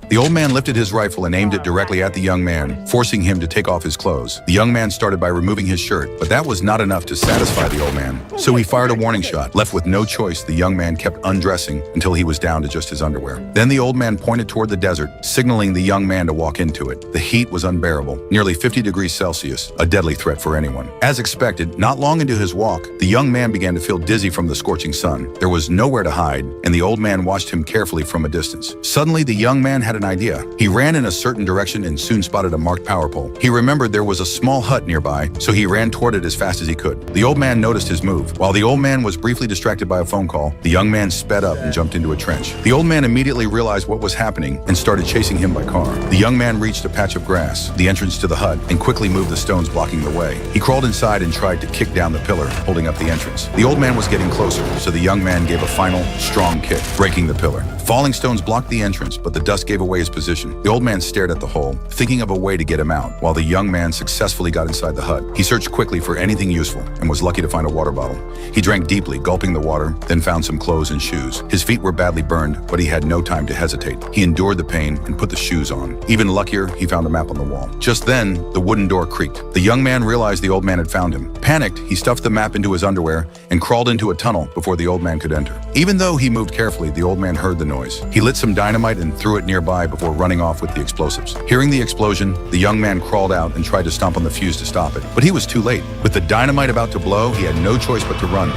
The old man lifted his rifle and aimed it directly at the young man, forcing him to take off his clothes. The young man started by removing his shirt, but that was not enough to satisfy the old man. So he fired a warning shot. Left with no choice, the young man kept undressing until he was down to just his underwear. Then the old man pointed toward the desert, signaling the young man to walk into it. The heat was unbearable, nearly 50 degrees Celsius, a deadly threat for anyone. As expected, not long into his walk, the young man began to feel dizzy from the scorching sun. There was nowhere to hide, and the old man watched him carefully from a distance. Suddenly, the young man had an idea. He ran in a certain direction and soon spotted a marked power pole. He remembered there was a small hut nearby, so he ran toward it as fast as he could. The old man noticed his move. While the old man was briefly distracted by a phone call, the young man sped up and jumped into a trench. The old man immediately realized what was happening and started chasing him by car. The young man reached a patch of grass, the entrance to the hut, and quickly moved the stones blocking the way. He crawled inside and tried to kick down the pillar, holding up the entrance. The old man was getting closer, so the young man gave a final, strong kick, breaking the pillar. Falling stones blocked the entrance, but the dust gave away his position. The old man stared at the hole, thinking of a way to get him out, while the young man successfully got inside the hut. He searched quickly for anything useful and was lucky to find a water bottle. He drank deeply, gulping the water, then found some clothes and shoes. His feet were badly burned, but he had no time to hesitate. He endured the pain and put the shoes on. Even luckier, he found a map on the wall. Just then, the wooden door creaked. The young man realized the old man had found him. Panicked, he stuffed the map into his underwear and crawled into a tunnel before the old man could enter. Even though he moved carefully, the old man heard the noise. He lit some dynamite and threw it nearby before running off with the explosives. Hearing the explosion, the young man crawled out and tried to stomp on the fuse to stop it, but he was too late. With the dynamite about to blow, he had no choice but to run.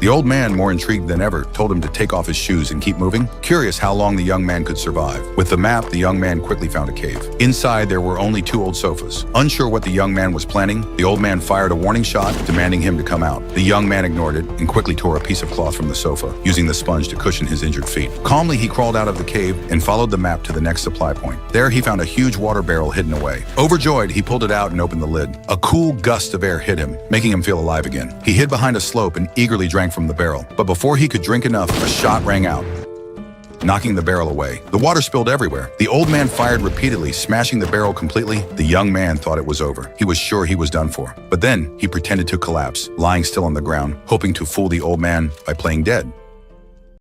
The old man, more intrigued than ever, told him to take off his shoes and keep moving, curious how long the young man could survive. With the map, the young man quickly found a cave. Inside, there were only 2 old sofas. Unsure what the young man was planning, the old man fired a warning shot, demanding him to come out. The young man ignored it and quickly tore a piece of cloth from the sofa, using the sponge to cushion his injured feet. Calmly, he crawled out of the cave and followed the map to the next supply point. There, he found a huge water barrel hidden away. Overjoyed, he pulled it out and opened the lid. A cool gust of air hit him, making him feel alive again. He hid behind a slope and eagerly drank from the barrel. But before he could drink enough, a shot rang out, knocking the barrel away. The water spilled everywhere. The old man fired repeatedly, smashing the barrel completely. The young man thought it was over. He was sure he was done for. But then he pretended to collapse, lying still on the ground, hoping to fool the old man by playing dead.